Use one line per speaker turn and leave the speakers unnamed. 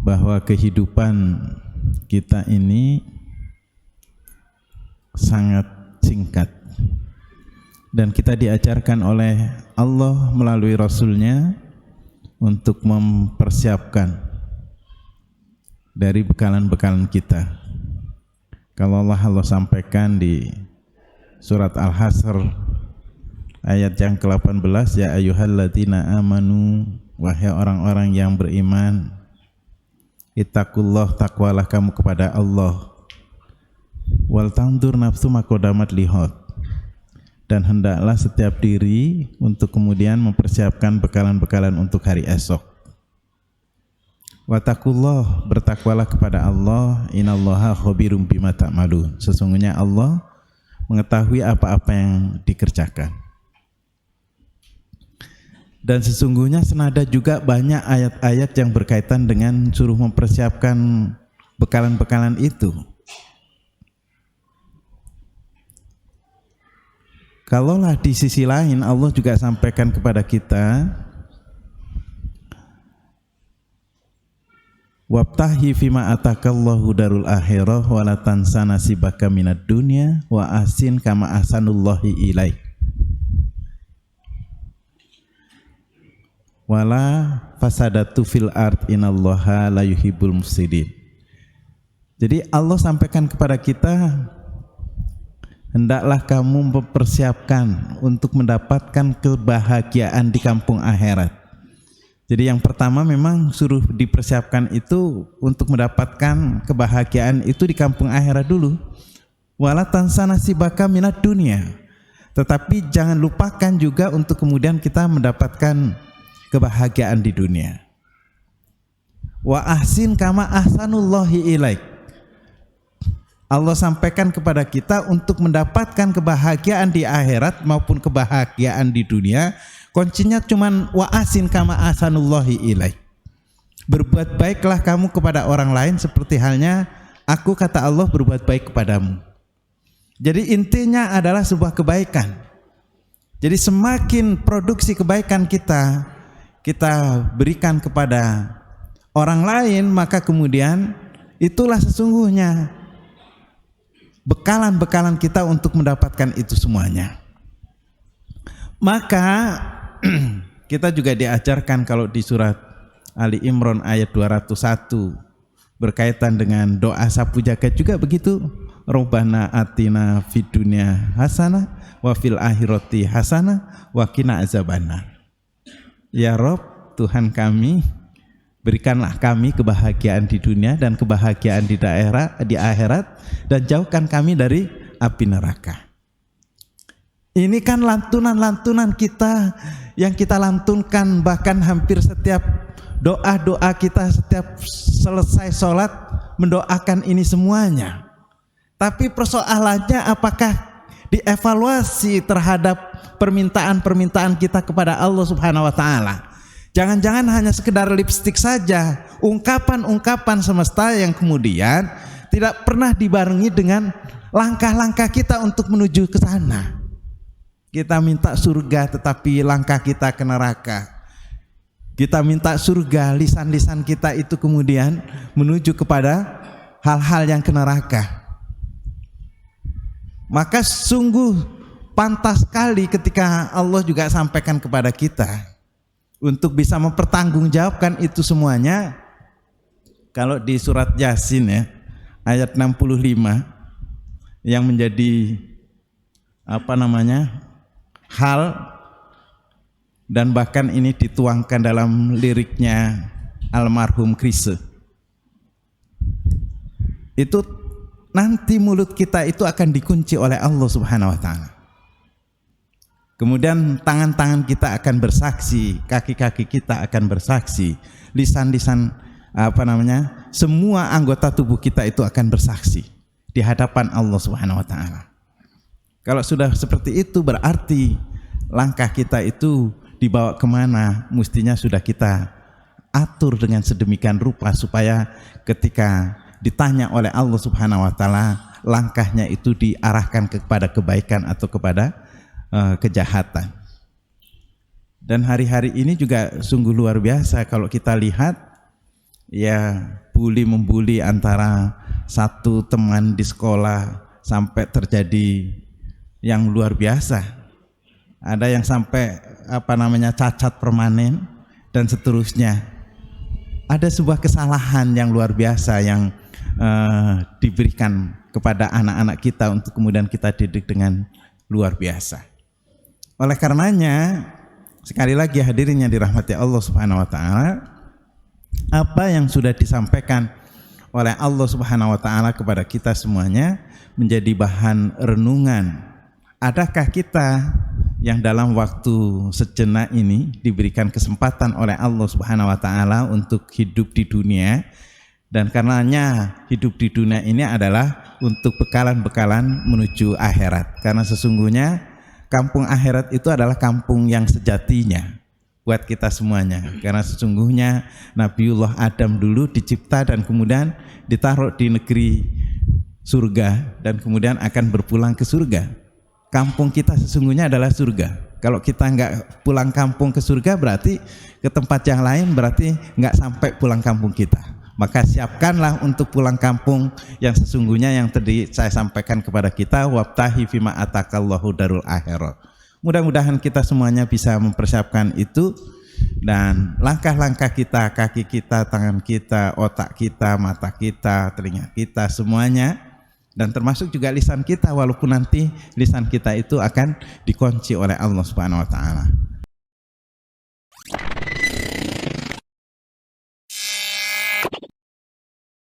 bahwa kehidupan kita ini sangat singkat dan kita diajarkan oleh Allah melalui Rasul-Nya untuk mempersiapkan dari bekalan-bekalan kita. Kalau Allah sampaikan di surat Al-Hasr ayat yang ke-18, ya ayyuhalladzina amanu, wahai orang-orang yang beriman, ittaqullah, takwalah kamu kepada Allah, wal tandur nafsu maqaddamat lihad, dan hendaklah setiap diri untuk kemudian mempersiapkan bekalan-bekalan untuk hari esok. Wattaqullah, bertakwalah kepada Allah, innallaha khabirum bima ta'malun, sesungguhnya Allah mengetahui apa-apa yang dikerjakan. Dan sesungguhnya senada juga banyak ayat-ayat yang berkaitan dengan suruh mempersiapkan bekalan-bekalan itu. Kalaulah di sisi lain Allah juga sampaikan kepada kita, wabtahi fima atakallahu darul akhirah wa la tansa nasibaka minad dunya wa ahsin kama ahsanullahi ilaik wala fasadatu fil ard innallaha la yuhibbul mufsidin. Jadi Allah sampaikan kepada kita, hendaklah kamu mempersiapkan untuk mendapatkan kebahagiaan di kampung akhirat. Jadi yang pertama memang suruh dipersiapkan itu untuk mendapatkan kebahagiaan itu di kampung akhirat dulu. Wala tansa nasibaka minad dunya. Tetapi jangan lupakan juga untuk kemudian kita mendapatkan kebahagiaan di dunia. Wa ahsin kama ahsanullahi ilaik. Allah sampaikan kepada kita untuk mendapatkan kebahagiaan di akhirat maupun kebahagiaan di dunia, kuncinya cuman wa ahsin kama ahsanullahi ilaik. Berbuat baiklah kamu kepada orang lain seperti halnya aku, kata Allah, berbuat baik kepadamu. Jadi intinya adalah sebuah kebaikan. Jadi semakin produksi kebaikan kita berikan kepada orang lain, maka kemudian itulah sesungguhnya bekalan-bekalan kita untuk mendapatkan itu semuanya. Maka kita juga diajarkan kalau di surat Ali Imran ayat 201 berkaitan dengan doa sapu jagat juga begitu. Rabbana atina fid dunya hasanah wa fil akhirati hasanah wa qina azabannar. Ya Rabb, Tuhan kami, berikanlah kami kebahagiaan di dunia dan kebahagiaan di akhirat, dan jauhkan kami dari api neraka. Ini kan lantunan-lantunan kita yang kita lantunkan, bahkan hampir setiap doa-doa kita setiap selesai sholat mendoakan ini semuanya. Tapi persoalannya apakah dievaluasi terhadap permintaan-permintaan kita kepada Allah Subhanahu wa taala? Jangan-jangan hanya sekedar lipstik saja, ungkapan-ungkapan semesta yang kemudian tidak pernah dibarengi dengan langkah-langkah kita untuk menuju ke sana. Kita minta surga tetapi langkah kita ke neraka. Kita minta surga, lisan-lisan kita itu kemudian menuju kepada hal-hal yang ke neraka. Maka sungguh pantas sekali ketika Allah juga sampaikan kepada kita untuk bisa mempertanggungjawabkan itu semuanya. Kalau di surat Yasin ya, ayat 65 yang menjadi hal, dan bahkan ini dituangkan dalam liriknya almarhum Chrisye. Itu nanti mulut kita itu akan dikunci oleh Allah Subhanahu wa taala. Kemudian tangan-tangan kita akan bersaksi, kaki-kaki kita akan bersaksi, lisan-lisan semua anggota tubuh kita itu akan bersaksi di hadapan Allah Subhanahu wa taala. Kalau sudah seperti itu berarti langkah kita itu dibawa kemana, mestinya sudah kita atur dengan sedemikian rupa supaya ketika ditanya oleh Allah Subhanahu wa taala, langkahnya itu diarahkan kepada kebaikan atau kepada kejahatan. Dan hari-hari ini juga sungguh luar biasa kalau kita lihat ya bully membuli antara satu teman di sekolah sampai terjadi yang luar biasa. Ada yang sampai cacat permanen dan seterusnya. Ada sebuah kesalahan yang luar biasa yang diberikan kepada anak-anak kita untuk kemudian kita didik dengan luar biasa. Oleh karenanya, sekali lagi hadirin yang dirahmati Allah Subhanahu wa taala, apa yang sudah disampaikan oleh Allah Subhanahu wa taala kepada kita semuanya menjadi bahan renungan. Adakah kita yang dalam waktu sejenak ini diberikan kesempatan oleh Allah Subhanahu wa taala untuk hidup di dunia, dan karenanya hidup di dunia ini adalah untuk bekalan-bekalan menuju akhirat, karena sesungguhnya kampung akhirat itu adalah kampung yang sejatinya buat kita semuanya. Karena sesungguhnya Nabiullah Adam dulu dicipta dan kemudian ditaruh di negeri surga dan kemudian akan berpulang ke surga. Kampung kita sesungguhnya adalah surga. Kalau kita nggak pulang kampung ke surga, berarti ke tempat yang lain, berarti nggak sampai pulang kampung kita. Maka siapkanlah untuk pulang kampung yang sesungguhnya yang tadi saya sampaikan kepada kita, wabtahi fima atakallahu darul akhirat. Mudah-mudahan kita semuanya bisa mempersiapkan itu, dan langkah-langkah kita, kaki kita, tangan kita, otak kita, mata kita, telinga kita, semuanya, dan termasuk juga lisan kita, walaupun nanti lisan kita itu akan dikunci oleh Allah Subhanahu wa taala.